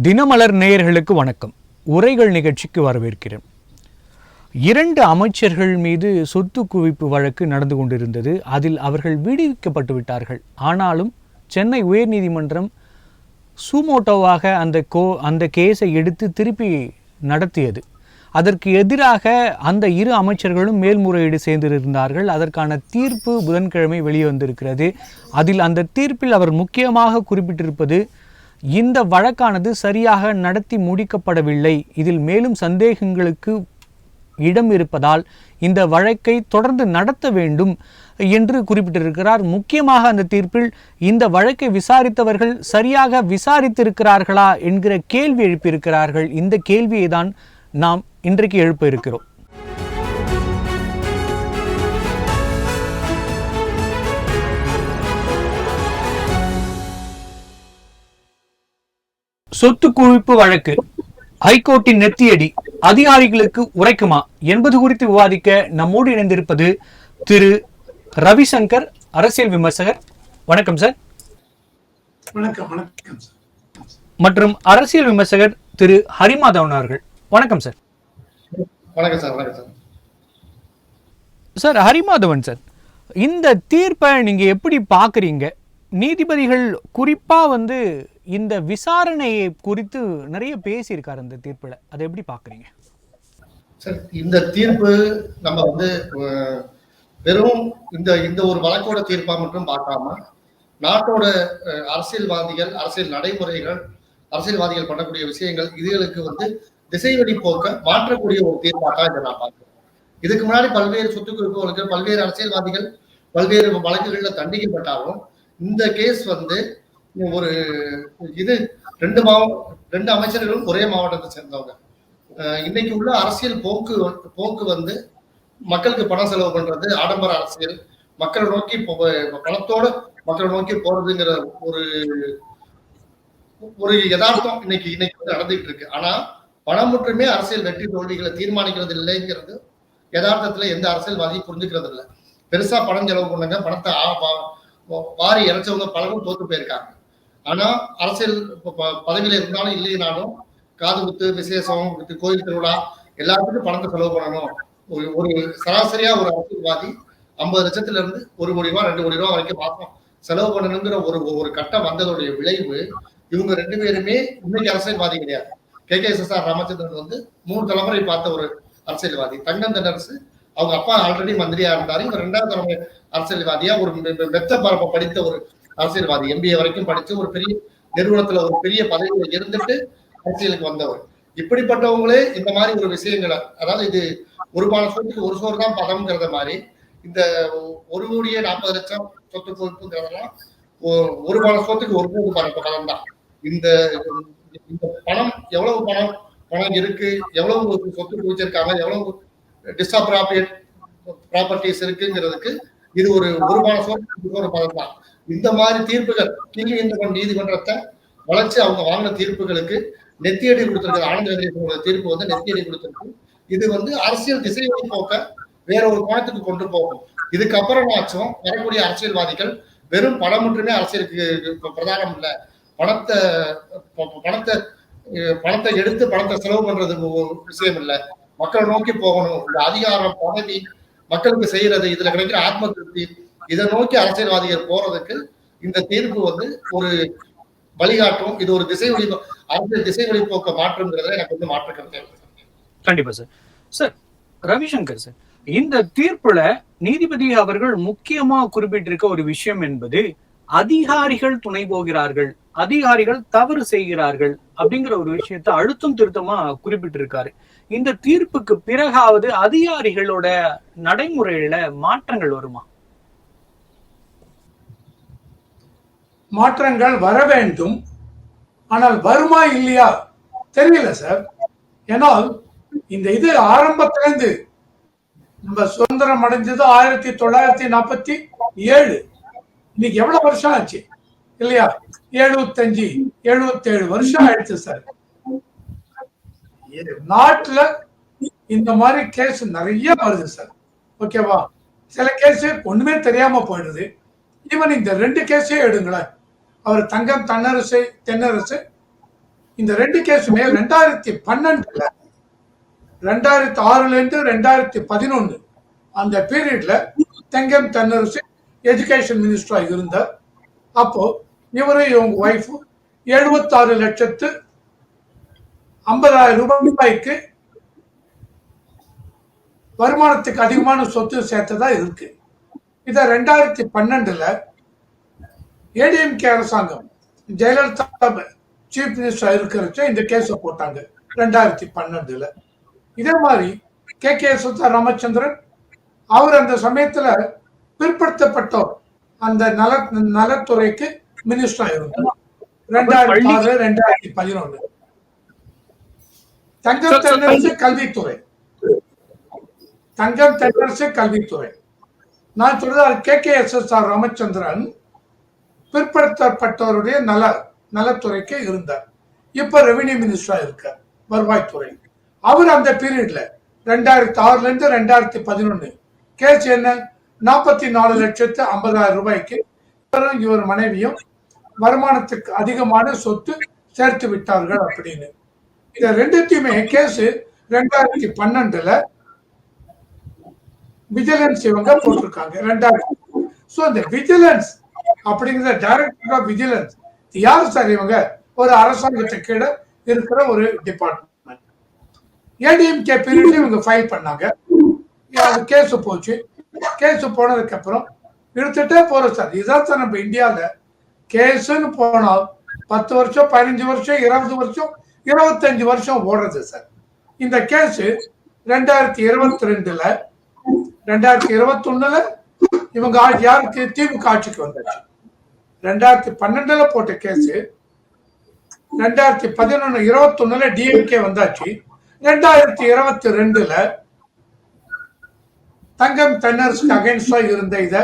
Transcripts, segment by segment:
தினமலர் நேயர்களுக்கு வணக்கம். உரைகள் நிகழ்ச்சிக்கு வரவேற்கிறேன். 2 அமைச்சர்கள் மீது சொத்து குவிப்பு வழக்கு நடந்து கொண்டிருந்தது. அதில் அவர்கள் விடுவிக்கப்பட்டு விட்டார்கள். ஆனாலும் சென்னை உயர்நீதிமன்றம் சூமோட்டோவாக அந்த கேஸை எடுத்து திருப்பி நடத்தியது. அதற்கு எதிராக அந்த 2 அமைச்சர்களும் மேல்முறையீடு செய்திருந்தார்கள். அதற்கான தீர்ப்பு புதன்கிழமை வெளிவந்திருக்கிறது. அதில் அந்த தீர்ப்பில் அவர் முக்கியமாக குறிப்பிட்டிருப்பது, இந்த வழக்கானது சரியாக நடத்தி முடிக்கப்படவில்லை, இதில் மேலும் சந்தேகங்களுக்கு இடம் இருப்பதால் இந்த வழக்கை தொடர்ந்து நடத்த வேண்டும் என்று குறிப்பிட்டிருக்கிறார். முக்கியமாக அந்த தீர்ப்பில் இந்த வழக்கை விசாரித்தவர்கள் சரியாக விசாரித்திருக்கிறார்களா என்கிற கேள்வி எழுப்பியிருக்கிறார்கள். இந்த கேள்வியை தான் நாம் இன்றைக்கு எழுப்ப இருக்கிறோம். சொத்து குவிப்பு வழக்கு ஹைகோர்ட்டின் நெத்தியடி அதிகாரிகளுக்கு உரைக்குமா என்பது குறித்து விவாதிக்க நம்மோடு இணைந்திருப்பது திரு ரவிசங்கர், அரசியல் விமர்சகர். வணக்கம் சார். வணக்கம். மற்றும் அரசியல் விமர்சகர் திரு ஹரிமாதவன் அவர்கள். வணக்கம் சார். வணக்கம் சார். சார், ஹரிமாதவன் சார், இந்த தீர்ப்பை நீங்க எப்படி பாக்குறீங்க? நீதிபதிகள் குறிப்பா இந்த விசாரணையை குறித்து நிறைய பேசியிருக்காரு அந்த தீர்ப்புல. அதை எப்படி பாக்குறீங்க சார்? இந்த தீர்ப்பு நம்ம வெறும் இந்த ஒரு வழக்கோட தீர்ப்பா மட்டும் பார்க்காம, நாட்டோட அரசியல்வாதிகள், அரசியல் நடைமுறைகள், அரசியல்வாதிகள் பண்ணக்கூடிய விஷயங்கள், இதுகளுக்கு திசைவெளி போக்க மாற்றக்கூடிய ஒரு தீர்ப்பாக இதை நான் பார்க்கிறேன். இதுக்கு முன்னாடி பல்வேறு சொத்து குவிப்புகளுக்கு பல்வேறு அரசியல்வாதிகள் பல்வேறு வழக்குகள்ல தண்டிக்கப்பட்டாலும், இந்த கேஸ் ஒரு இது 2 அமைச்சர்களும் ஒரே மாவட்டத்தை சேர்ந்தவங்க. இன்னைக்கு உள்ள அரசியல் போக்கு மக்களுக்கு பணம் செலவு பண்றது, ஆடம்பர அரசியல், மக்களை நோக்கி பணத்தோட மக்களை நோக்கி போறதுங்கிற ஒரு யதார்த்தம் இன்னைக்கு நடந்துகிட்டு இருக்கு. ஆனா பணம் மட்டுமே அரசியல் வெற்றி தோல்விகளை தீர்மானிக்கிறது இல்லைங்கிறது யதார்த்தத்துல எந்த அரசியல்வாதியும் புரிஞ்சுக்கிறது இல்லை. பெருசா பணம் செலவு பண்ணுங்க, பணத்தை வாரி இறைச்சவங்க பலரும் தோத்து போயிருக்காங்க. ஆனா அரசியல் பதவியில இருந்தாலும் இல்லைனாலும் காது குத்து, விசேஷம், கோயில் திருவிழா எல்லாத்துக்கும் பணத்தை செலவு பண்ணணும். ஒரு சராசரியா ஒரு அரசியல்வாதி 50 லட்சத்துல இருந்து 1 கோடி ரூபாய் 2 கோடி ரூபாய் வரைக்கும் மாசம் செலவு பண்ணணுங்கிற ஒரு கட்டம் வந்ததோடைய விளைவு, இவங்க 2 பேருமே இன்னைக்கு அரசியல்வாதி கிடையாது. KKSSR ராமச்சந்திரன் 3 தலைமுறை பார்த்த ஒரு அரசியல்வாதி. தங்கம் தென்னரசு அவங்க அப்பா ஆல்ரெடி மந்திரியா இருந்தாரு. இவர் 2வது தலைமுறை அரசியல்வாதியா ஒரு மெத்த பரப்ப படித்த ஒரு அரசியல்வாதி. MBA வரைக்கும் படிச்சு ஒரு பெரிய நிறுவனத்துல ஒரு பெரிய பதவியில இருந்துட்டு அரசியலுக்கு வந்தவர். இப்படிப்பட்டவங்களே இந்த மாதிரி ஒரு விஷயங்களை, அதாவது இது ஒரு பான சொத்துக்கு ஒரு சோறு தான் பதம்ங்கிறத மாதிரி, இந்த 1,40,00,000 சொத்து குவிப்புங்கிறதெல்லாம் ஒரு பான சொத்துக்கு 1 பதம் தான். இந்த பணம் எவ்வளவு பணம் இருக்கு, எவ்வளவு சொத்து குவிச்சிருக்காங்க, எவ்வளவு டிஸ்அப்ராப்ரியேட் ப்ராப்பர்ட்டிஸ் இருக்குங்கிறதுக்கு இது ஒரு பான சொத்து ஒரு பதம் தான். இந்த மாதிரி தீர்ப்புகள் நீதிமன்றத்தை வளைச்சு அவங்க வாங்கின தீர்ப்புகளுக்கு நெத்தியடி கொடுத்திருக்கிற ஆனந்த வெங்கடேசனோட தீர்ப்பு நெத்தியடி கொடுத்திருக்கு. இது அரசியல் திசையை போக்க வேற ஒரு கோணத்துக்கு கொண்டு போகும். இதுக்கப்புறம் வரக்கூடிய அரசியல்வாதிகள் வெறும் பணம் மட்டுமே அரசியலுக்கு பிரதானம் இல்லை, பணத்தை எடுத்து பணத்தை செலவு பண்றது விஷயம் இல்லை, மக்களை நோக்கி போகணும். இந்த அதிகாரம், பதவி, மக்களுக்கு செய்யறது, இதுல கிடைக்கிற ஆத்ம திருப்தி, இதை நோக்கி அரசியல்வாதிகள் போறதுக்கு இந்த தீர்ப்பு ஒரு வழிகாட்டும். இது ஒரு அரசியல் திசை வழிபோக்க மாற்றுங்கிறத எனக்கு மாற்று கருத்து. கண்டிப்பா சார். சார் ரவிசங்கர் சார், இந்த தீர்ப்புல நீதிபதி அவர்கள் முக்கியமா குறிப்பிட்டிருக்க ஒரு விஷயம் என்பது, அதிகாரிகள் துணை போகிறார்கள், அதிகாரிகள் தவறு செய்கிறார்கள் அப்படிங்கிற ஒரு விஷயத்தை அழுத்தம் திருத்தமா குறிப்பிட்டிருக்காரு. இந்த தீர்ப்புக்கு பிறகாவது அதிகாரிகளோட நடைமுறையில மாற்றங்கள் வருமா? மாற்றங்கள் வர வேண்டும். ஆனால் வருமா இல்லையா தெரியல சார். ஏன்னால் இந்த இது ஆரம்பத்திலிருந்து நம்ம சுதந்திரம் அடைஞ்சது 1947. இன்னைக்கு எவ்வளவு வருஷம் ஆச்சு இல்லையா? 75 77 வருஷம் ஆயிடுச்சு சார். நாட்டுல இந்த மாதிரி கேஸ் நிறைய வருது சார். ஓகேவா? சில கேஸ் ஒண்ணுமே தெரியாம போயிடுது. ஈவன் இந்த 2 கேஸே எடுங்களேன். அவர் தங்கம் தென்னரசு இந்த 2 கேஸுமே 2012 2006 இருந்து 2011 அந்த பீரியட்ல தங்கம் தென்னரசு எஜுகேஷன் மினிஸ்டரா இருந்தார். அப்போ இவரும் இவங்க ஒய்ஃபும் 76,50,000 ரூபாய்க்கு வருமானத்துக்கு அதிகமான சொத்து சேர்த்ததா இருக்கு. இத 2012 ஏடிஎம்கே அரசாங்கம் ஜெயலலிதா சீஃப் மினிஸ்டர் இருக்கிறச்ச இந்த கேஸ போட்டாங்க 2012. இதே மாதிரி கே.எஸ். ராமச்சந்திரன் அவர் அந்த சமயத்துல பிற்படுத்தப்பட்டோர் அந்த நலத்துறைக்கு மினிஸ்டரா இருந்தார் 2006 2011. தங்கம் தென்னரசு கல்வித்துறை நான் சொல்றது கே.எஸ்.ஆர். ராமச்சந்திரன் பிற்படுத்தப்பட்டவருடைய நலத்துறைக்கு இருந்தார். இப்ப ரெவென்யூ மினிஸ்டரா இருக்கார், வருவாய்த்துறை. அவர் அந்த பீரியட்ல 2006 இருந்து 2011 கேஸ் என்ன 44,50,000 ரூபாய்க்கு இவர் மனைவியும் வருமானத்துக்கு அதிகமான சொத்து சேர்த்து விட்டார்கள் அப்படின்னு. இத ரெண்டுத்தையுமே கேஸ் 2012 விஜிலன்ஸ் இவங்க போட்டிருக்காங்க 2000. சோ இந்த விஜிலன்ஸ் அப்படிங்கிற டைரக்டர் ஆஃப் விஜிலன்ஸ் யார் சார்? இவங்க ஒரு அரசாங்கத்துக்கு கீழே இருக்கிற ஒரு டிபார்ட்மெண்ட். ஏடிஎம்கே பீரியட்ல இவங்க ஃபைல் பண்ணாங்க, கேஸ் போச்சு. கேஸ் போனதுக்கு அப்புறம் இழுத்துட்டே போறோம் சார். இதுதான் சார் நம்ம இந்தியாவில கேஸ்ன்னு போனால் 10 வருஷம் 15 வருஷம் 20 வருஷம் 25 வருஷம் ஓடுறது சார். இந்த கேஸ் 2022 2021 இவங்க யாருக்கு திமுக ஆட்சிக்கு வந்தாச்சு. 2012 போட்ட கேஸ் 2011 21 டிஎம்கே வந்தாச்சு. 2022 தங்கம் தென்னரசுக்கு அகைன்ஸ்டா இருந்த இத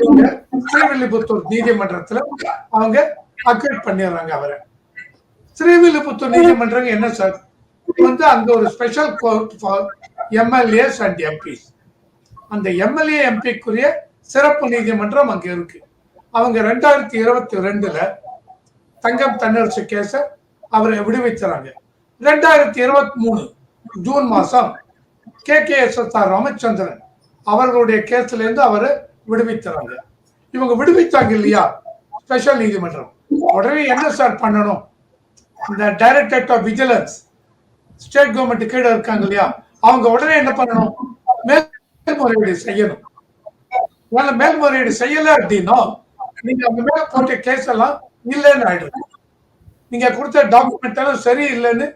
இவங்க ஸ்ரீவில்லிபுத்தூர் நீதிமன்றத்துல அவங்க அக்யூட் பண்ணிடுறாங்க அவரை. ஸ்ரீவில்லிபுத்தூர் நீதிமன்றம் என்ன சார் வந்து அங்க ஒரு special court for MLAs and MPs. அந்த எம்எல்ஏ எம்பிக்குரிய சிறப்பு நீதிமன்றம் அங்க இருக்கு. அவங்க 2022 தங்கம் தென்னரசு கேஸ அவரை விடுவிச்சாங்க. 2023 ஜூன் மாசம் கே.எஸ்.ஆர். ராமச்சந்திரன் அவர்களுடைய கேஸ்ல இருந்து அவரை விடுவித்தாங்க. இவங்க விடுவித்தாங்க இல்லையா ஸ்பெஷல் நீதிமன்றம், உடனே என்ன சார் பண்ணணும்? இந்த directorate of vigilance state government கீழே இருக்காங்க இல்லையா, அவங்க உடனே என்ன பண்ணணும்? மேல்முறையீடு செய்யணும். மேல்முறையீடு செய்யல அப்படின்னா நீங்க அவங்க மேல போட்ட கேஸ் எல்லாம் இல்லைன்னு ஆயிடுது. நீங்க கொடுத்த டாக்குமெண்ட் எல்லாம் சரி இல்லைன்னு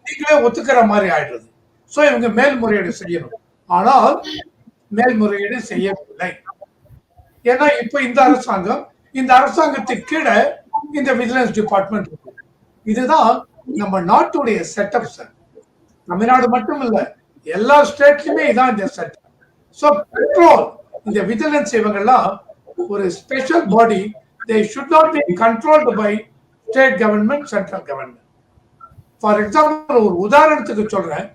நீங்களே ஒத்துக்கிற மாதிரி ஆயிடுறது. சோ இவங்க மேல்முறையீடு செய்யணும். ஆனால் மேல்முறையீடு செய்யவில்லை. ஏன்னா இப்ப இந்த அரசாங்கத்துக்கு கீழே இந்த விஜிலன்ஸ் டிபார்ட்மெண்ட் இருக்கு. இதுதான் நம்ம நாட்டுடைய செட்டப் சார். தமிழ்நாடு மட்டும் இல்ல, எல்லா ஸ்டேட்லயுமே இதான் இந்த செட்டப். சோ கண்ட்ரோல் இந்த விஜிலன்ஸ் இவங்கெல்லாம் ஒரு special body. they should not be controlled by state government, central government. For example, ஒரு உதாரணத்துக்கு சொல்றேன்,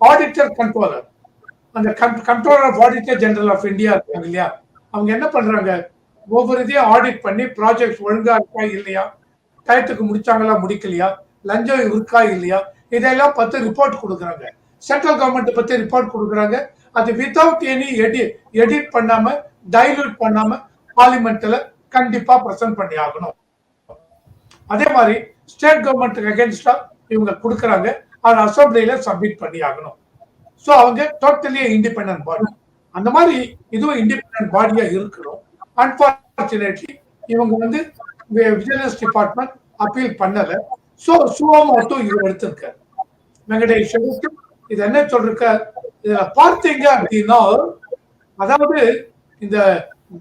ஆடிட்டர் கண்ட்ரோலர், அந்த controller of auditor general of India இருக்காங்க இல்லையா, அவங்க என்ன பண்றாங்க? ஒவ்வொரு இதையும் ஆடிட் பண்ணி ப்ராஜெக்ட் ஒழுங்கா இருக்கா இல்லையா, டயத்துக்கு முடிச்சாங்களா முடிக்கலையா, லஞ்சம் இருக்கா இல்லையா, இதெல்லாம் பத்தி ரிப்போர்ட் கொடுக்குறாங்க. சென்ட்ரல் கவர்மெண்ட் பத்தி ரிப்போர்ட் கொடுக்குறாங்க. அது வித்தவுட் எனி எடிட் பண்ணாம டைல்யூட் பண்ணாம பார்லிமெண்ட்ல கண்டிப்பா பிரசன்ட் பண்ணி ஆகணும். அதே மாதிரி ஸ்டேட் கவர்மெண்ட்டுக்கு அகேன்ஸ்டா இவங்க கொடுக்குறாங்க, அதை அசம்பிளியில சப்மிட் பண்ணி ஆகணும். ஸோ அவங்க டோட்டலி இண்டிபெண்டன்ட் பாடி. அந்த மாதிரி இதுவும் இண்டிபெண்டன்ட் பாடியா இருக்கணும். அன்பார்ச்சுனேட்லி இவங்க வந்து விஜிலன்ஸ் டிபார்ட்மெண்ட் அப்பீல் பண்ணல. ஸோ சுவோமோட்டோ இவர் எடுத்திருக்காரு, வெங்கடேஷ் எடுத்து இது என்ன சொல்லிருக்க, இதுல பார்த்தீங்க அப்படின்னா, அதாவது இந்த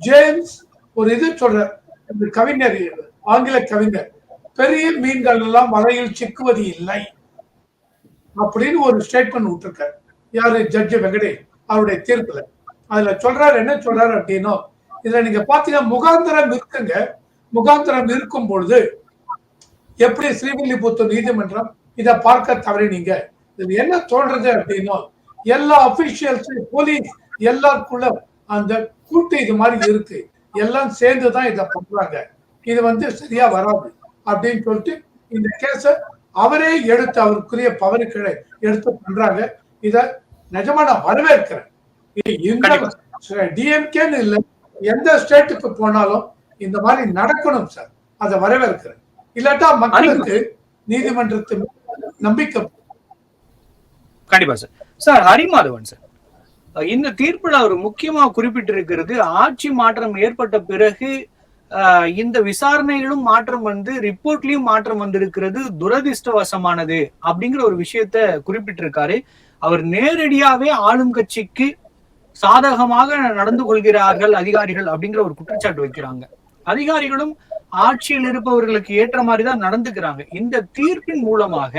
ஜேம்ஸ் ஒரு இது சொல்ற, இந்த கவிஞர், ஆங்கில கவிஞர், பெரிய மீன்கள் எல்லாம் வலையில் சிக்குவது இல்லை அப்படின்னு ஒரு ஸ்டேட்மெண்ட் விட்டுருக்காரு. யாரு? ஜட்ஜ் வெங்கடேஷ் அவருடைய தீர்ப்புல. அதுல சொல்றாரு, என்ன சொல்றாரு அப்படின்னா, இதுல நீங்க பாத்தீங்கன்னா முகாந்திரம் இருக்குங்க. முகாந்திரம் இருக்கும் பொழுது எப்படி ஸ்ரீவில்லிபுத்தூர் நீதிமன்றம் இதை பார்க்க தவறினீங்க? இது என்ன சொல்றது அப்படின்னா, எல்லா அபிஷியல்ஸ் போலீஸ் எல்லாருக்குள்ள அந்த கூட்டு இது மாதிரி இருக்கு, எல்லாம் சேர்ந்துதான் இதை பண்றாங்க, இது வந்து சரியா வராது அப்படின்னு சொல்லிட்டு இந்த கேஸ அவரே எடுத்து அவருக்குரிய பவருக்களை எடுத்து பண்றாங்க. இத நிஜமா நான் வரவேற்கிறேன். இந்த டிஎம்கேன்னு இல்ல, எந்த ஸ்டேட்டுக்கு போனாலும் இந்த மாதிரி நடக்கணும் சார். அதை வரவேற்கிறேன். இல்லாட்டா மக்களுக்கு நீதிமன்றத்து நம்பிக்கை. கண்டிப்பா சார். சார் ஹரிமாதவன் சார், இந்த தீர்ப்புல அவர் முக்கியமா குறிப்பிட்டிருக்கிறது, ஆட்சி மாற்றம் ஏற்பட்ட பிறகு இந்த விசாரணைகளும் மாற்றம் வந்து ரிப்போர்ட்லயும் மாற்றம் வந்திருக்கிறது, துரதிர்ஷ்டவசமானது அப்படிங்கிற ஒரு விஷயத்த குறிப்பிட்டிருக்காரு. அவர் நேரடியாவே ஆளும் கட்சிக்கு சாதகமாக நடந்து கொள்கிறார்கள் அதிகாரிகள் அப்படிங்கிற ஒரு குற்றச்சாட்டு வைக்கிறாங்க. அதிகாரிகளும் ஆட்சியில் இருப்பவர்களுக்கு ஏற்ற மாதிரி தான் நடந்துக்கிறாங்க. இந்த தீர்ப்பின் மூலமாக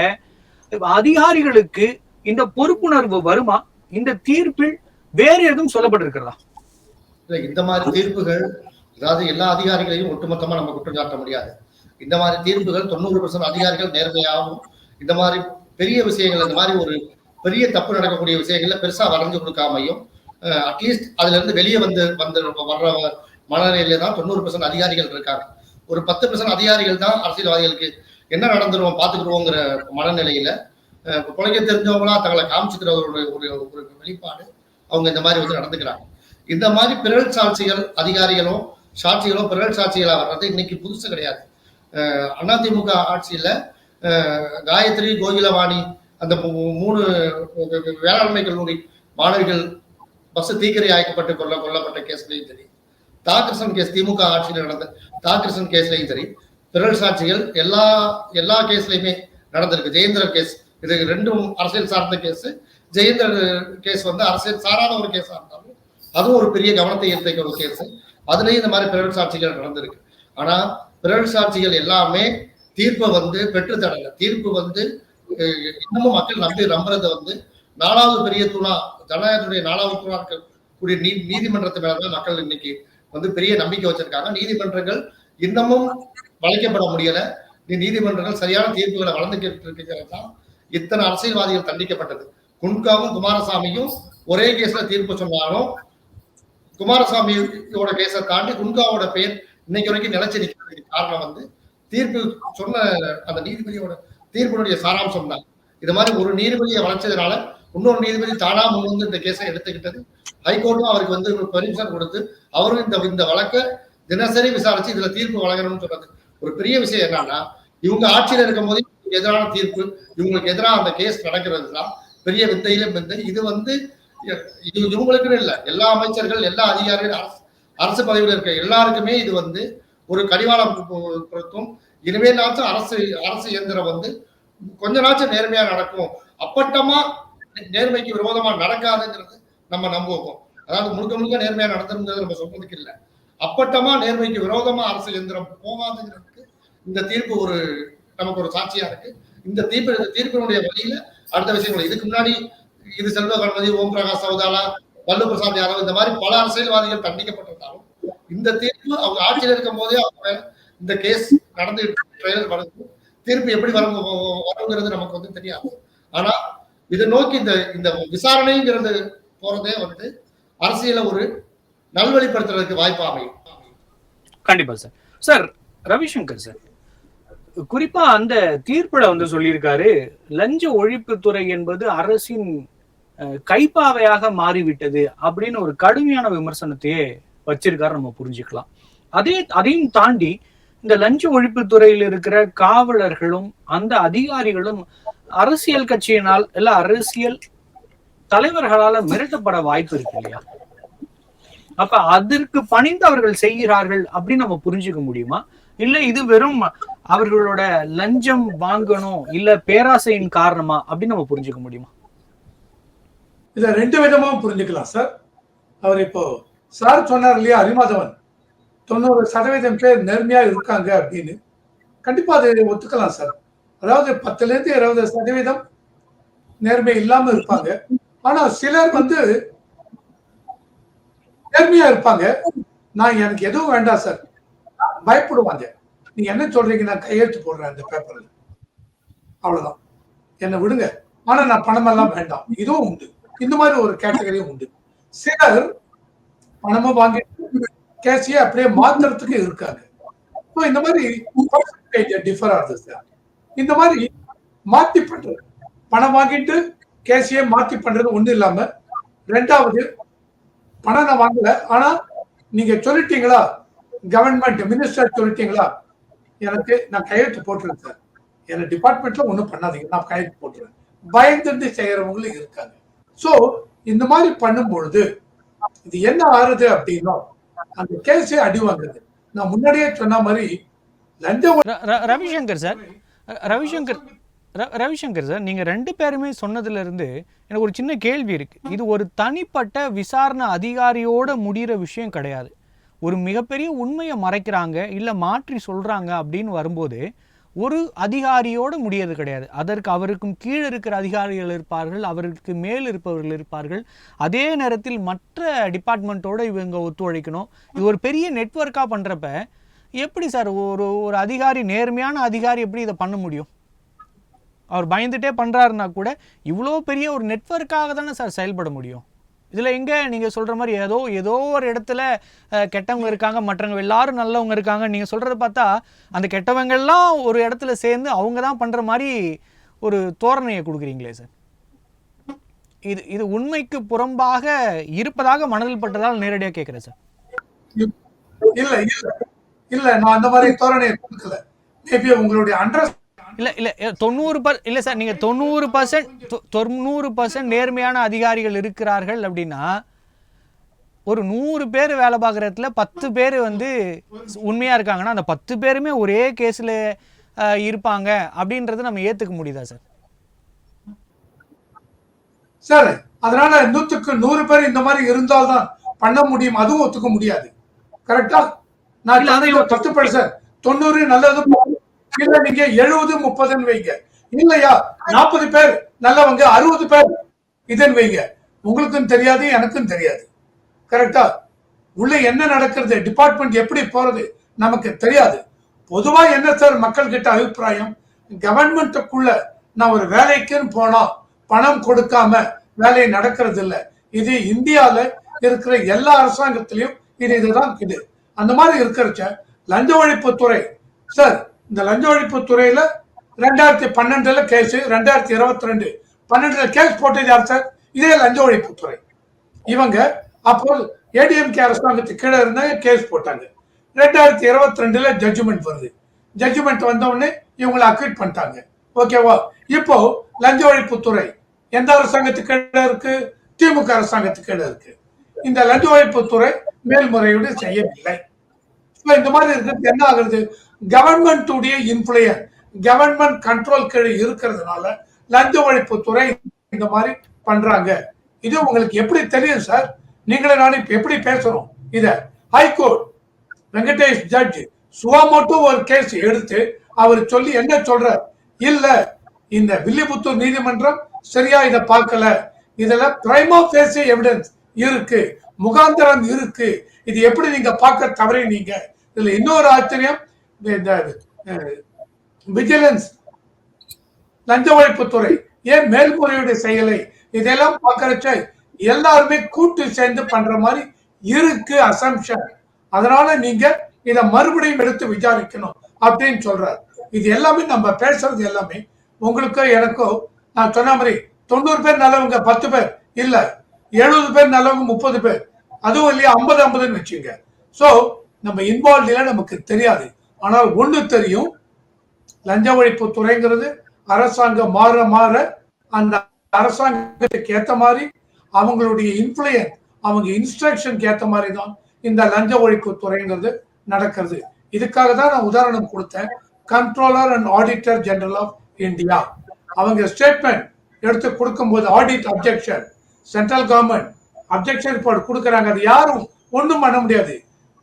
அதிகாரிகளுக்கு இந்த பொறுப்புணர்வு வருமா? இந்த தீர்ப்பில் வேற எதுவும் சொல்லப்பட்டிருக்கிறதா? இந்த மாதிரி தீர்ப்புகள், அதாவது எல்லா அதிகாரிகளையும் ஒட்டுமொத்தமா நம்ம குற்றம் சாட்ட முடியாது. இந்த மாதிரி தீர்ப்புகள் 90% அதிகாரிகள் நேர்மையாகவும், இந்த மாதிரி பெரிய விஷயங்கள், இந்த மாதிரி ஒரு பெரிய தப்பு நடக்கக்கூடிய விஷயங்கள்ல பெருசா வரைஞ்சு கொடுக்காமையும், அட்லீஸ்ட் அதுல இருந்து வெளியே வர்ற மனநிலையில தான் 90% அதிகாரிகள் இருக்காங்க. ஒரு 10% அதிகாரிகள் தான் அரசியல்வாதிகளுக்கு என்ன நடந்துருவோம் பாத்துக்கிடுவோங்கிற மனநிலையில குறைக்க தெரிஞ்சவங்களா தங்களை காமிச்சுக்கிற ஒரு வெளிப்பாடு அவங்க இந்த மாதிரி வந்து நடந்துக்கிறாங்க. இந்த மாதிரி பிறல் சாட்சிகள் அதிகாரிகளும் சாட்சிகளும் பிறல் சாட்சிகளா வர்றது இன்னைக்கு புதுசு கிடையாது. அதிமுக ஆட்சியில காயத்ரி, கோகிலவாணி அந்த 3 வேளாண்மை கல்லூரி மாணவிகள் பஸ் தீக்கிரை ஆய்க்கப்பட்டு கொல்லப்பட்ட கேஸ்லையும் சரி, தாகிருஷ்ணன் கேஸ் திமுக ஆட்சியில் நடந்த தாகிருஷ்ணன் கேஸ்லையும் சரி, பிறல் சாட்சிகள் எல்லா கேஸ்லயுமே நடந்திருக்கு. ஜெயேந்திரன் கேஸ், இது 2ம் அரசியல் சார்ந்த கேஸ். ஜெயேந்திரன் கேஸ் வந்து அரசியல் சாராத ஒரு கேஸா இருந்தாலும் அதுவும் ஒரு பெரிய கவனத்தை ஈர்த்த ஒரு கேஸ். அதுலயும் இந்த மாதிரி பிறல் சாட்சிகள் நடந்திருக்கு. ஆனா பிறல் சாட்சிகள் எல்லாமே தீர்ப்பை வந்து பெற்று தரல. தீர்ப்பு வந்து இன்னமும் மக்கள் நம்புறத வந்து 4வது பெரிய தூணா, ஜனநாயகத்துடைய 4வது தூணா இருக்கக்கூடிய நீதிமன்றத்து மேலதான் மக்கள் இன்னைக்கு வந்து பெரிய நம்பிக்கை வச்சிருக்காங்க. நீதிமன்றங்கள் இன்னமும் வளைக்கப்பட முடியல. நீதிமன்றங்கள் சரியான தீர்ப்புகளை வளர்ந்துகிட்டு இருக்கிறது. இத்தனை அரசியல்வாதிகள் தண்டிக்கப்பட்டது. குன்காவும் குமாரசாமியும் ஒரே கேஸ்ல தீர்ப்பு சொன்னாலும் குமாரசாமியோட கேஸை தாண்டி குன்காவோட பேர் இன்னைக்கு வரைக்கும் நிலைச்சு நிற்கிறதுக்கு காரணம் வந்து தீர்ப்பு சொன்ன அந்த நீதிபதியோட தீர்ப்பினுடைய சாராம்சம் தான். இது மாதிரி ஒரு நீதிபதியை வளைச்சதுனால இன்னொரு நீதிபதி தானா முன் வந்து இந்த கேஸை எடுத்துக்கிட்டது. ஹைகோர்ட்டும் அவருக்கு வந்து பெர்மிஷன் கொடுத்து அவரும் இந்த வழக்கை தினசரி விசாரிச்சு இதுல தீர்ப்பு வழங்கணும்னு சொன்னது. ஒரு பெரிய விஷயம் என்னன்னா, இவங்க ஆட்சியில இருக்கும் போது எதிரான தீர்ப்பு, இவங்களுக்கு எதிராக அந்த கேஸ் நடக்கிறது தான் பெரிய விந்தையிலும் விந்தை. இது வந்து இவங்களுக்குன்னு இல்லை, எல்லா அமைச்சர்கள், எல்லா அதிகாரிகள், அரசு பதவியில் இருக்க எல்லாருக்குமே இது வந்து ஒரு கடிவாளம் பொருத்தும். இனிமேலாச்சும் அரசு இயந்திரம் வந்து கொஞ்ச நாச்சும் நேர்மையா நடக்கும், அப்பட்டமா நேர்மைக்கு விரோதமா நடக்காதுங்கிறது நம்ம நம்புவோம். அதாவது முழுக்க நேர்மையா நடந்துருங்கிறது நம்ம சொல்றதுக்கு இல்லை, அப்பட்டமா நேர்மைக்கு விரோதமா அரசு இயந்திரம் போகாதுங்கிறதுக்கு இந்த தீர்ப்பு நமக்கு ஒரு சாட்சியா இருக்கு. இந்த தீர்ப்பினுடைய வழியில அடுத்த விஷயங்கள், இதுக்கு முன்னாடி இது செல்வ கணபதி, ஓம் பிரகாஷ் சௌதாலா, லல்லு பிரசாத் யாதவ், இந்த மாதிரி பல அரசியல்வாதிகள் தண்டிக்கப்பட்டிருந்தாலும் இந்த தீர்ப்பு அவங்க ஆட்சியில் இருக்கும் போதே அவங்க இந்த கேஸ் நடந்து ட்ரையல் வருது. தீர்ப்பு எப்படி வருங்கிறது நமக்கு வந்து தெரியாது. ஆனா இதை நோக்கி இந்த விசாரணைங்கிறது போறதே வந்து அரசியல ஒரு நல்வழிப்படுத்துறதுக்கு வாய்ப்பு அமையும். கண்டிப்பா சார். சார் ரவிசங்கர் சார், குறிப்பா அந்த தீர்ப்புல வந்து சொல்லியிருக்காரு, லஞ்ச ஒழிப்புத்துறை என்பது அரசின் கைப்பாவையாக மாறிவிட்டது அப்படின்னு ஒரு கடுமையான விமர்சனத்தையே வச்சிருக்காரு, நம்ம புரிஞ்சுக்கலாம். அதையும் தாண்டி இந்த லஞ்ச ஒழிப்புத்துறையில் இருக்கிற காவலர்களும் அந்த அதிகாரிகளும் அரசியல் கட்சியினால் இல்ல அரசியல் தலைவர்களால மிரட்டப்பட வாய்ப்பு இருக்கு இல்லையா? அப்ப அதற்கு பணிந்து அவர்கள் செய்கிறார்கள் அப்படின்னு நம்ம புரிஞ்சுக்க முடியுமா? இல்ல இது வெறும் அவர்களோட லஞ்சம் வாங்கணும் இல்ல பேராசையின் காரணமா அப்படின்னு நம்ம புரிஞ்சுக்க முடியுமா? இத 2 விதமாவும் புரிஞ்சுக்கலாம் சார். அவர் இப்போ சார் சொன்னார் இல்லையா, ஹரிமாதவன் 90% பேர் நேர்மையா இருக்காங்க அப்படின்னு. கண்டிப்பா அதை ஒத்துக்கலாம் சார். அதாவது 10-20% நேர்மை இல்லாம இருப்பாங்க. ஆனா சிலர் வந்து நேர்மையா இருப்பாங்க. எனக்கு எதுவும் வேண்டாம் சார், பயப்படுவாங்க. நீங்க என்ன சொல்றீங்க, நான் கையெழுத்து போடுறேன் அந்த பேப்பர்ல, அவ்வளவுதான், என்ன விடுங்க, ஆனா நான் பணம் எல்லாம் வேண்டாம். இதுவும் உண்டு. இந்த மாதிரி ஒரு கேட்டகரியும் உண்டு. சிலர் பணமும் வாங்கி கேஸையே அப்படியே மாத்துறதுக்கு இருக்காங்க. இந்த மாதிரி டிஃபர் ஆகுது சார். இந்த மாதிரி மாத்தி பண்றது, பணம் வாங்கிட்டு கேஸையே மாத்தி பண்றது ஒண்ணு இல்லாம, ரெண்டாவது பணம் நான் வாங்கல, ஆனா நீங்க சொல்லிட்டீங்களா, கவர்மெண்ட் மினிஸ்டர் சொல்லிட்டீங்களா, எனக்கு நான் கையெழுத்து போட்டுருக்கேன் சார், என்ன டிபார்ட்மெண்ட்ல ஒண்ணும் பண்ணாதீங்க, நான் கையெழுத்து போட்டுருவேன், பயந்துட்டு செய்யறவங்களும் இருக்காங்க. சோ இந்த மாதிரி பண்ணும் பொழுது இது என்ன ஆறுது அப்படின்னா அந்த கேஸே அடி வாங்குது. நான் முன்னாடியே சொன்ன மாதிரி லஞ்ச ரவிசங்கர் சார், ரவிசங்கர் ரவிசங்கர் சார், நீங்கள் 2 பேருமே சொன்னதுலேருந்து எனக்கு ஒரு சின்ன கேள்வி இருக்குது. இது ஒரு தனிப்பட்ட விசாரணை அதிகாரியோட முடிகிற விஷயம் கிடையாது. ஒரு மிகப்பெரிய உண்மையை மறைக்கிறாங்க இல்லை மாற்றி சொல்கிறாங்க அப்படின்னு வரும்போது ஒரு அதிகாரியோடு முடியறது கிடையாது. அதற்கு அவருக்கும் கீழே இருக்கிற அதிகாரிகள் இருப்பார்கள், அவருக்கு மேல் இருப்பவர்கள் இருப்பார்கள். அதே நேரத்தில் மற்ற டிபார்ட்மெண்ட்டோடு இவங்க ஒத்துழைக்கணும். இது ஒரு பெரிய நெட்வொர்க்காக பண்ணுறப்ப எப்படி சார் ஒரு அதிகாரி, நேர்மையான அதிகாரி எப்படி இதை பண்ண முடியும்? அவர் பயந்துட்டே பண்ணுறாருன்னா கூட இவ்வளோ பெரிய ஒரு நெட்வொர்க்காக தானே சார் செயல்பட முடியும். இதில் எங்கே நீங்கள் சொல்கிற மாதிரி ஏதோ ஒரு இடத்துல கெட்டவங்க இருக்காங்க, மற்றவங்க எல்லாரும் நல்லவங்க இருக்காங்க, நீங்கள் சொல்கிறத பார்த்தா அந்த கெட்டவங்கள்லாம் ஒரு இடத்துல சேர்ந்து அவங்க தான் பண்ணுற மாதிரி ஒரு தோரணையை கொடுக்குறீங்களே சார். இது உண்மைக்கு புறம்பாக இருப்பதாக மனதில் பட்டதால் நேரடியாக கேட்குறேன் சார். இல்ல இல்ல இல்ல நான் அந்த மாதிரி தோரணையை கொடுக்கல. மேபி உங்களுடைய இல்லை 90% இல்லை சார், நீங்கள் 90% நேர்மையான அதிகாரிகள் இருக்கிறார்கள் அப்படின்னா ஒரு 100 பேர் வேலை பார்க்குற இடத்துல 10 பேர் வந்து உண்மையாக இருக்காங்கன்னா அந்த 10 பேருமே ஒரே கேஸில் இருப்பாங்க அப்படின்றத நம்ம ஏற்றுக்க முடியுதா சார்? சார் அதனால 100க்கு 100 பேர் இந்த மாதிரி இருந்தால்தான் பண்ண முடியும், அதுவும் ஒத்துக்க முடியாது. கரெக்டா? நான் 10% 90 நல்லது, இல்ல நீங்க 70-30 வைங்க, இல்லையா 40 பேர் நல்லவங்க 60 பேர் இதன் வைங்க, உங்களுக்கும் தெரியாது எனக்கும் தெரியாது. கரெக்டா? உள்ள என்ன நடக்கிறது, டிபார்ட்மெண்ட் எப்படி போறது நமக்கு தெரியாது. பொதுவா என்ன சார் மக்கள் கிட்ட அபிப்பிராயம், கவர்மெண்ட்டுக்குள்ள நான் ஒரு வேலைக்குன்னு போனா பணம் கொடுக்காம வேலை நடக்கிறது இல்ல. இது இந்தியால இருக்கிற எல்லா அரசாங்கத்திலையும் இதுதான் இது. அந்த மாதிரி இருக்கிறச்ச லஞ்ச ஒழிப்புத்துறை சார், இந்த லஞ்ச ஒழிப்புத்துறையில 2012 கேஸ், 2022 12 கேஸ் போட்டது யார் சார்? இதே லஞ்ச ஒழிப்புத்துறை. இவங்க அப்போ ஏடிஎம்கே அரசாங்கத்துக்கு கீழே இருந்தாங்க, கேஸ் போட்டாங்க. 2022 ஜட்ஜ்மெண்ட் வருது. ஜட்ஜ்மெண்ட் வந்த உடனே இவங்களை அக்விட் பண்ணிட்டாங்க. ஓகேவா? இப்போ லஞ்ச ஒழிப்புத்துறை எந்த அரசாங்கத்துக்கு கீழே இருக்கு? திமுக அரசாங்கத்துக்கு கீழே இருக்கு. இந்த லஞ்ச ஒழிப்புத்துறை மேல்முறையீடு செய்யவில்லை. இந்த மாதிரி இருக்கிறது என்ன ஆகுறது, கவர்மெண்ட் உடைய இன்ஃப்ளூயன்ஸ், கவர்மெண்ட் கண்ட்ரோல் கீழே இருக்கிறதுனால லஞ்ச ஒழிப்புத்துறை இந்த மாதிரி பண்றாங்க. இது உங்களுக்கு எப்படி தெரியும் சார்? நீங்களே நானும் எப்படி பேசுறோம் இத? ஹைகோர்ட் வெங்கடேஷ் ஜட்ஜ் சுவாமோட்டோ ஒரு கேஸ் எடுத்து அவர் சொல்லி என்ன சொல்றார், இல்ல இந்த வில்லிபுத்தூர் நீதிமன்றம் சரியா இதை பார்க்கல, இதுல பிரைமா ஃபேசி எவிடன்ஸ் இருக்கு, முகாந்திரம் இருக்கு, இது எப்படி நீங்க பார்க்க தவறினீங்க. இதுல இன்னொரு ஆச்சரியம், இந்த விஜிலன்ஸ் லஞ்ச ஒழிப்புத்துறை ஏன் மேல்முறையீடு செய்யலை, இதெல்லாம் பார்க்கறச்ச எல்லாருமே கூட்டு சேர்ந்து பண்ற மாதிரி இருக்கு அசம்ஷன். அதனால நீங்க இத மறுபடியும் எடுத்து விசாரிக்கணும் அப்படின்னு சொல்றாரு. இது எல்லாமே நம்ம பேசுறது எல்லாமே உங்களுக்கோ எனக்கோ நான் சொன்ன மாதிரி 90 பேர் நல்லவங்க 10 பேர் இல்ல, 70 பேர் நல்லவங்க 30 பேர், அதுவும் இல்லையா 50-50 வச்சுங்க. சோ நம்ம இன்வால்வ் இல்ல, நமக்கு தெரியாது. ஆனால் ஒண்ணு தெரியும், லஞ்ச ஒழிப்பு துறைங்கிறது அரசாங்கம் மாற மாற அந்த அரசாங்கத்துக்கு ஏத்த மாதிரி அவங்களுடைய இன்ஃப்ளூயன்ஸ், அவங்க இன்ஸ்ட்ரக்ஷனுக்கு ஏத்த மாதிரி தான் இந்த லஞ்ச ஒழிப்பு துறைங்கிறது நடக்கிறது. இதுக்காக தான் நான் உதாரணம் கொடுத்தேன். Controller and auditor general of India அவங்க ஸ்டேட்மெண்ட் எடுத்து கொடுக்கும்போது audit objection, central government objection report கொடுக்குறாங்க, அது யாரும் ஒன்றும் பண்ண முடியாது.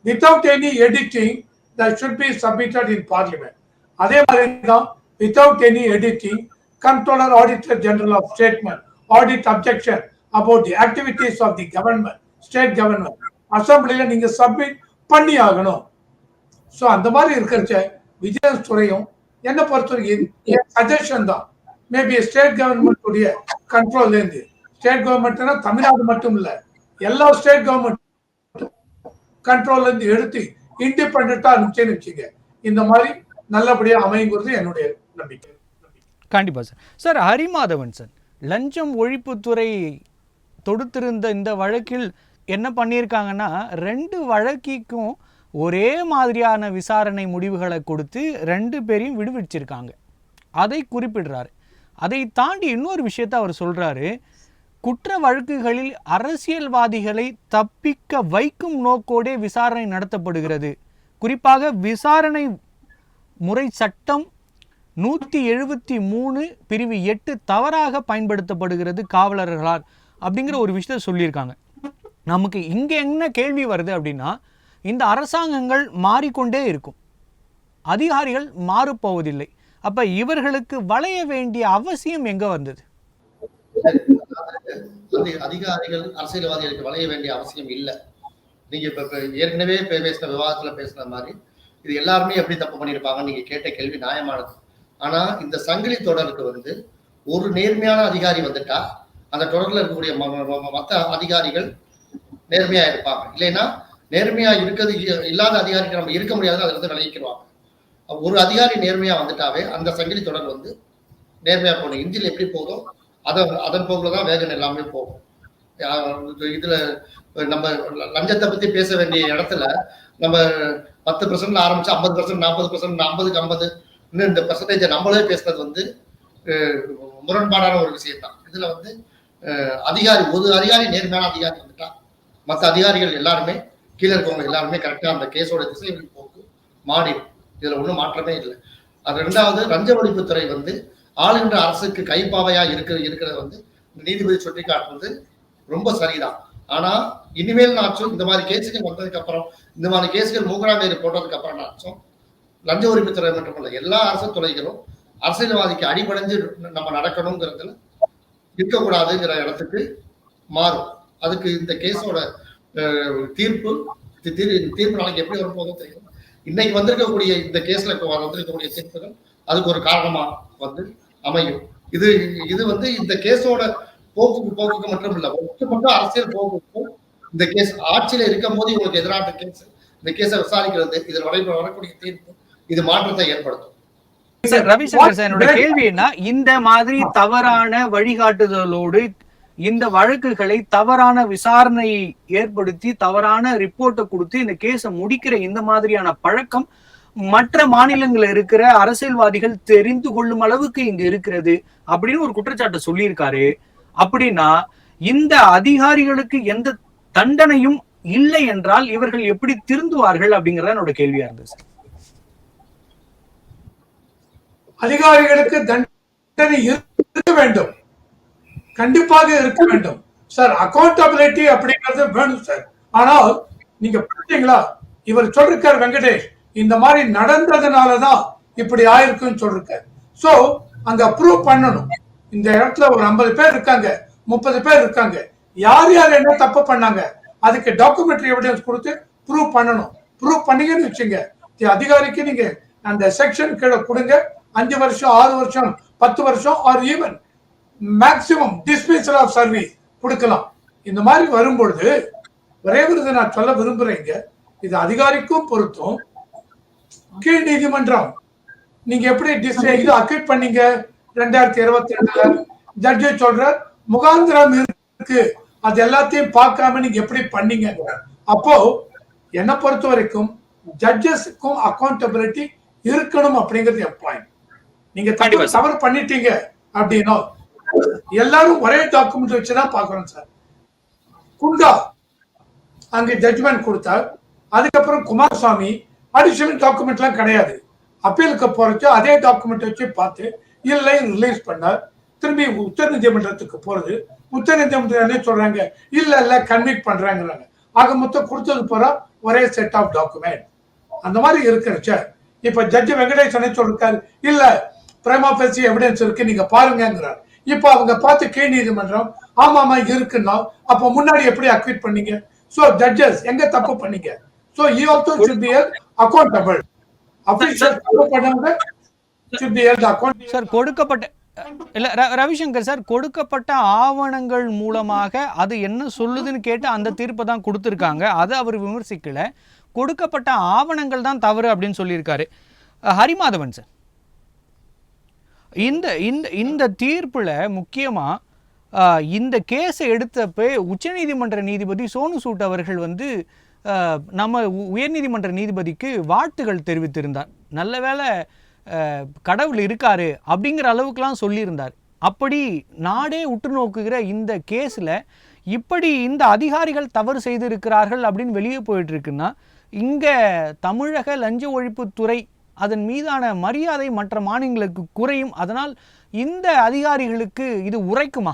Without any editing that should be submitted in parliament. அதே மாதிரி தான் without any editing controller auditor general of statement audit objection about the activities of the government, state government அசம்பிளில நீங்க சப்மிட் பண்ணி ஆகணும். சோ அந்த மாதிரி இருக்கிறச்ச விஜிலன்ஸ் துறையும் என்ன பொறுத்தவரைக்கும் சஜஷன் தான், மேபி ஸ்டேட் கவர்மெண்ட் உடைய கண்ட்ரோல்ல இருந்து, ஸ்டேட் கவர்மெண்ட்னா தமிழ்நாடு மட்டும் இல்ல எல்லா ஸ்டேட் கவர்மெண்ட் கண்ட்ரோல்ல இருந்து எடுத்து இண்டிபெண்டா அனுப்பிச்சேன்னு வச்சுங்க, இந்த மாதிரி நல்லபடியா அமைங்கிறது என்னுடைய நம்பிக்கை. கண்டிப்பாக சார். சார் ஹரிமாதவன் சார், லஞ்சம் ஒழிப்புத்துறை தொடுத்திருந்த இந்த வழக்கில் என்ன பண்ணியிருக்காங்கன்னா 2 வழக்கிற்கும் ஒரே மாதிரியான விசாரணை முடிவுகளை கொடுத்து 2 பேரையும் விடுவிச்சிருக்காங்க. அதை குறிப்பிடுறாரு. அதை தாண்டி இன்னொரு விஷயத்தை அவர் சொல்கிறாரு, குற்ற வழக்குகளில் அரசியல்வாதிகளை தப்பிக்க வைக்கும் நோக்கோடே விசாரணை நடத்தப்படுகிறது. குறிப்பாக விசாரணை முறை சட்டம் 173 பிரிவு 8 தவறாக பயன்படுத்தப்படுகிறது காவலர்களால் அப்படிங்கிற ஒரு விஷயத்தை சொல்லியிருக்காங்க. நமக்கு இங்கே என்ன கேள்வி வருது அப்படின்னா, இந்த அரசாங்கங்கள் மாறிக்கொண்டே இருக்கும், அதிகாரிகள் மாறப்போவதில்லை. அப்போ இவர்களுக்கு வளைய வேண்டிய அவசியம் எங்கே வந்தது? அதிகாரிகள் அரசியல்வாதிகளுக்கு வளைய வேண்டிய அவசியம் இல்லை. நீங்க இப்ப ஏற்கனவே பேசின விவாதத்துல பேசின மாதிரி இது எல்லாருமே எப்படி தப்பு பண்ணியிருப்பாங்கன்னு நீங்க கேட்ட கேள்வி நியாயமானது. ஆனா இந்த சங்கிலி தொடருக்கு ஒரு நேர்மையான அதிகாரி வந்துட்டா அந்த தொடர்ல இருக்கக்கூடிய மற்ற அதிகாரிகள் நேர்மையா இருப்பாங்க. இல்லைன்னா நேர்மையா இருக்கிறது இல்லாத அதிகாரிகள் நம்ம இருக்க முடியாது, அதுல இருந்து விலகிக்கிடுவாங்க. ஒரு அதிகாரி நேர்மையா வந்துட்டாவே அந்த சங்கிலி தொடர் நேர்மையா போகணும். இந்தியில் எப்படி போதும் அதன் போக்குலதான் வேகம் எல்லாமே போகும். இதுல நம்ம லஞ்சத்தை பத்தி பேச வேண்டிய இடத்துல நம்ம 10% ஆரம்பிச்சு 50%, 40%, 50க்கு 50 இன்னும் இந்த பெர்சன்டேஜை நம்மளே பேசுறது முரண்பாடான ஒரு விஷயம் தான். இதுல ஒரு அதிகாரி நேர்மையான அதிகாரி வந்துட்டா மற்ற அதிகாரிகள் எல்லாருமே கீழே இருக்கவங்க எல்லாருமே கரெக்டா அந்த கேஸோட திசை போக்கு மாறிடும். இதுல ஒன்றும் மாற்றமே இல்லை. அது 2வது, லஞ்ச ஒழிப்புத்துறை ஆளுகின்ற அரசுக்கு கைப்பாவையா இருக்கிறத நீதிபதி சுட்டி காட்டுறது ரொம்ப சரிதான். ஆனா இனிமேல் நாச்சும் இந்த மாதிரி கேஸுகள் வந்ததுக்கு அப்புறம், இந்த மாதிரி கேஸுகள் மூக்கராங்கயிறு போட்டதுக்கு அப்புறம் நாச்சும் லஞ்ச ஒழிப்புத்துறை மட்டுமல்ல எல்லா அரசு துறைகளும் அரசியல்வாதிக்கு அடிபடைஞ்சு நம்ம நடக்கணுங்கிறதுல இருக்கக்கூடாதுங்கிற இடத்துக்கு மாறும். அதுக்கு இந்த கேஸோட தீர்ப்பு நாளைக்கு எப்படி வரப்போதும் தெரியும். இன்னைக்கு வந்திருக்கக்கூடிய இந்த கேஸ்ல வந்திருக்கக்கூடிய தீர்ப்புகள் அதுக்கு ஒரு காரணமா அமையும். இது இந்த கேஸோட போக்குக்கு மட்டும் இல்ல, ஒட்டுமொத்த அரசியல் போக்குக்கும் இந்த கேஸ் ஆட்சியில இருக்கும் போது இவங்களுக்கு எதிரான கேஸ், இந்த கேஸை விசாரிக்கிறது, இதில் வரக்கூடிய தீர்ப்பு இது மாற்றத்தை ஏற்படுத்தும். ரவிசங்கர் சார், என்னோட கேள்வி என்ன, இந்த மாதிரி தவறான வழிகாட்டுதலோடு இந்த வழக்குகளை தவறான விசாரணையை ஏற்படுத்தி தவறான ரிப்போர்ட்டை கொடுத்து இந்த கேஸை முடிக்கிற இந்த மாதிரியான பழக்கம் மற்ற மாநிலங்களில் இருக்கிற அரசியல்வாதிகள் தெரிந்து கொள்ளும் அளவுக்கு இங்க இருக்கிறது அப்படின்னு ஒரு குற்றச்சாட்டை சொல்லியிருக்காரு. அப்படின்னா இந்த அதிகாரிகளுக்கு எந்த தண்டனையும் இல்லை என்றால் இவர்கள் எப்படி திருந்துவார்கள் அப்படிங்கறத என்னோட கேள்வியா இருந்தது. அதிகாரிகளுக்கு தண்டனை இருக்க வேண்டும், கண்டிப்பாக இருக்க வேண்டும் சார். அக்கௌண்டபிலிட்டி அப்படிங்கிறது வேணும் சார். ஆனால் நீங்க பார்த்தீங்களா, இவர் சொல்றார் வெங்கடேஷ், இந்த மாதிரி நடந்ததுனாலதான் இப்படி ஆயிருக்குன்னு சொல்றாரு. சோ அங்க ப்ரூவ் பண்ணணும். இந்த இடத்துல ஒரு 50 பேர் இருக்காங்க, 30 பேர் இருக்காங்க, யார் யார் என்ன தப்பு பண்ணாங்க அதுக்கு டாக்குமெண்ட்ரி எவிடன்ஸ் கொடுத்து ப்ரூவ் பண்ணணும். ப்ரூவ் பண்ணீங்கன்னு வச்சுங்க, அதிகாரிக்கு நீங்க அந்த செக்ஷன் கீழே கொடுங்க, 5 வருஷம் 6 வருஷம் 10 வருஷம் or even maximum dismissal of service கொடுக்கலாம். இந்த மாதிரி வரும்பொழுது ஒரே ஒரு நான் சொல்ல விரும்புறேங்க, இது அதிகாரிக்கும் பொருத்தும். கீழ் நீதிமன்றம் நீங்க எப்படி இது அக்யூட் பண்ணீங்க 2022 ஜட்ஜி சொல்ற முகாந்திரம் இருக்கு, அது எல்லாத்தையும் பார்க்காம நீங்க எப்படி பண்ணீங்க. அப்போ என்ன பொறுத்த வரைக்கும் ஜட்ஜஸ்க்கும் அக்கௌண்டபிலிட்டி இருக்கணும் அப்படிங்கிறது என் பாயிண்ட். நீங்க தவறு பண்ணிட்டீங்க அப்படின்னா எல்லாரும் ஒரே டாக்குமெண்ட் வச்சுதான் பாக்குறோம் சார். குண்டா அங்க ஜட்ஜ்மெண்ட் கொடுத்தார், அதுக்கப்புறம் குமாரசாமி அடிஷனல் டாக்குமெண்ட் எல்லாம் கிடையாது, அப்பீலுக்கு போறச்சு அதே டாக்குமெண்ட் வச்சு பார்த்து இல்லை ரிலீஸ் பண்ணார். திரும்பி உச்ச நீதிமன்றத்துக்கு போறது, உச்ச நீதிமன்றம் என்ன சொல்றாங்க, இல்ல கன்விக்ட் பண்றாங்கிறாங்க. ஆக மொத்தம் கொடுத்தது போற ஒரே செட் ஆஃப் டாக்குமெண்ட். அந்த மாதிரி இருக்கிறச்ச இப்ப ஜட்ஜி வெங்கடேஷ் என்ன சொல்றாரு, இல்ல பிரைமா ஃபேசி எவிடன்ஸ் இருக்கு நீங்க பாருங்கிறார். இப்ப அவங்க பார்த்து கீழ் நீதிமன்றம் ஆமாமா இருக்குன்னா அப்ப முன்னாடி எப்படி அக்விட் பண்ணீங்க? சோ ஜட்ஜஸ் எங்க தப்பு பண்ணீங்க? So he also should be accountable. Officials தப்பு பண்ணவங்க should be held accountable. Sir கொடுக்கப்பட்ட இல்ல ரவிசங்கர் சார், கொடுக்கப்பட்ட ஆவணங்கள் மூலமாக அது என்ன சொல்லுதுன்னு கேட்டு அந்த தீர்ப்பை தான் கொடுத்துருக்காங்க, அதை அவர் விமர்சிக்கல. கொடுக்கப்பட்ட ஆவணங்கள் தான் தவறு அப்படின்னு சொல்லியிருக்காரு. ஹரிமாதவன் சார், இந்த இந்த இந்த தீர்ப்பில் முக்கியமாக இந்த கேஸை எடுத்தப்போ உச்சநீதிமன்ற நீதிபதி சோனு சூட் அவர்கள் வந்து நம்ம உயர்நீதிமன்ற நீதிபதிக்கு வாழ்த்துகள் தெரிவித்திருந்தார். நல்ல வேளை கடவுள் இருக்காரு அப்படிங்கிற அளவுக்குலாம் சொல்லியிருந்தார். அப்படி நாடே உற்று நோக்குகிற இந்த கேஸில் இப்படி இந்த அதிகாரிகள் தவறு செய்திருக்கிறார்கள் அப்படின்னு வெளியே போயிட்டு இருக்குன்னா, இங்கே தமிழக லஞ்ச ஒழிப்புத்துறை அதன் மீதான மரியாதை மற்ற மாநிலங்களுக்கு குறையும். அதனால் இந்த அதிகாரிகளுக்கு இது உரைக்குமா?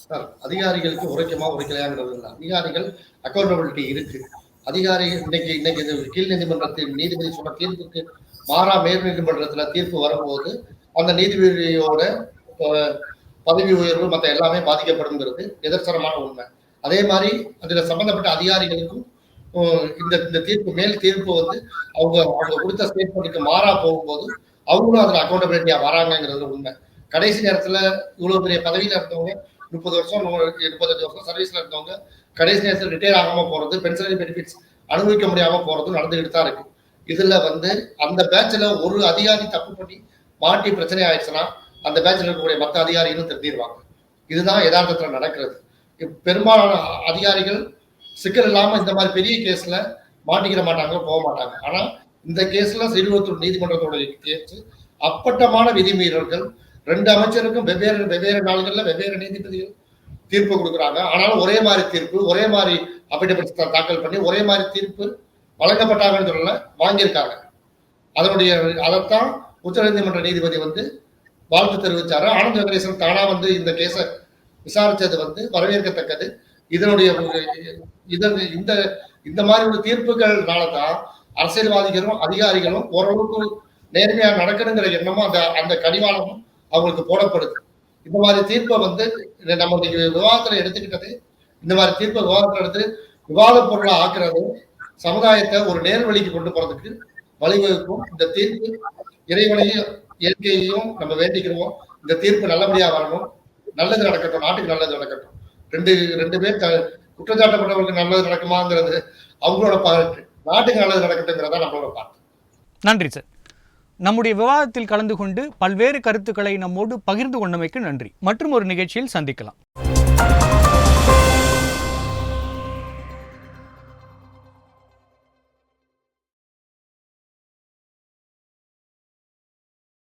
சார், அதிகாரிகளுக்கு உரைக்குமா உரைக்கலையாங்கிறது இல்லை. அதிகாரிகள் அக்கௌண்டபிலிட்டி இருக்கு. அதிகாரிகள் இன்னைக்கு இந்த கீழ் நீதிமன்றத்தின் நீதிபதி சொன்ன தீர்ப்புக்கு மாறா மேல் நீதிமன்றத்துல தீர்ப்பு வரும்போது அந்த நீதிபதியோட பதவி உயர்வு மற்ற எல்லாமே பாதிக்கப்படுங்கிறது நிதர்சனமான உண்மை. அதே மாதிரி அதுல சம்பந்தப்பட்ட அதிகாரிகளுக்கும் இந்த தீர்ப்பு மேல் தீர்ப்பு வந்து அவங்க கொடுத்த ஸ்டேட்மெண்ட்டுக்கு மாறா போகும்போது அவங்களும் அதுல அக்கௌண்டபிலிட்டியா வராங்கிறது உண்மை. கடைசி நேரத்துல இவ்வளவு பெரிய பதவியில இருந்தவங்க 30 வருஷம் 35 வருஷம் சர்வீஸ்ல இருந்தவங்க கடைசி நேரத்தில் ரிட்டையர் ஆகாம போறது, பென்ஷனரி பெனிஃபிட்ஸ் அனுபவிக்க முடியாம போறதும் நடந்துகிட்டு தான் இருக்கு. இதுல வந்து அந்த பேட்ச்ல ஒரு அதிகாரி தப்பு பண்ணி மாட்டி பிரச்சனை ஆயிடுச்சுன்னா அந்த பேட்ச்ல இருக்கக்கூடிய மற்ற அதிகாரிகளும் திருத்திடுவாங்க. இதுதான் யதார்த்தத்துல நடக்கிறது. பெரும்பாலான அதிகாரிகள் சிக்கல் இல்லாம இந்த மாதிரி பெரிய கேஸ்ல மாட்டிக்கிற மாட்டாங்க, போக மாட்டாங்க. ஆனா இந்த கேஸ்ல ஸ்ரீவில்லிபுத்தூர் நீதிமன்றத்தோட கேஸ் அப்பட்டமான விதிமீறல்கள். 2 அமைச்சருக்கும் வெவ்வேறு நாள்கள்ல வெவ்வேறு நீதிபதிகள் தீர்ப்பு கொடுக்குறாங்க. ஆனாலும் ஒரே மாதிரி தீர்ப்பு, ஒரே மாதிரி அபிடபிட்ஸ் தாக்கல் பண்ணி ஒரே மாதிரி தீர்ப்பு வழங்கப்பட்டாங்கன்னு சொல்லல, வாங்கியிருக்காங்க. அதைத்தான் உச்சநீதிமன்ற நீதிபதி வந்து வாழ்த்து தெரிவிச்சாரு. ஆனந்த் வெங்கடேசன் தானா வந்து இந்த கேஸை விசாரிச்சது வந்து வரவேற்கத்தக்கது. இந்த மாதிரி ஒரு தீர்ப்புகள்னாலதான் அரசியல்வாதிகளும் அதிகாரிகளும் ஓரளவுக்கு நேர்மையா நடக்கணுங்கிற எண்ணமும் அந்த கடிவாளமும் அவங்களுக்கு போடப்படுது. இந்த மாதிரி தீர்ப்பை வந்து நம்ம விவாதத்துல எடுத்துக்கிட்டது, இந்த மாதிரி தீர்ப்பை விவாதத்துல எடுத்து விவாத பொருளா ஆக்குறது சமுதாயத்தை ஒரு நேர்வழிக்கு கொண்டு போறதுக்கு வழிவகுக்கும். இந்த தீர்ப்பு இறைவனையும் இயற்கையையும் நம்ம வேண்டிக்கிறோம். இந்த தீர்ப்பு நல்லபடியா வரணும், நல்லது நடக்கட்டும், நாட்டுக்கு நல்லது நடக்கட்டும். ரெண்டு பேர் குற்றச்சாட்டப்பட்டவர்களுக்கு நல்லது நடக்குமாங்கிறது அவங்களோட பாராட்டு, நாட்டுக்கு நல்லது நடக்கட்டுங்கிறதா நம்மளோட பாராட்டு. நன்றி சார். நம்முடைய விவாதத்தில் கலந்து கொண்டு பல்வேறு கருத்துக்களை நம்மோடு பகிர்ந்து கொண்டமைக்கு நன்றி. மற்றும் ஒரு நிகழ்ச்சியில் சந்திக்கலாம்.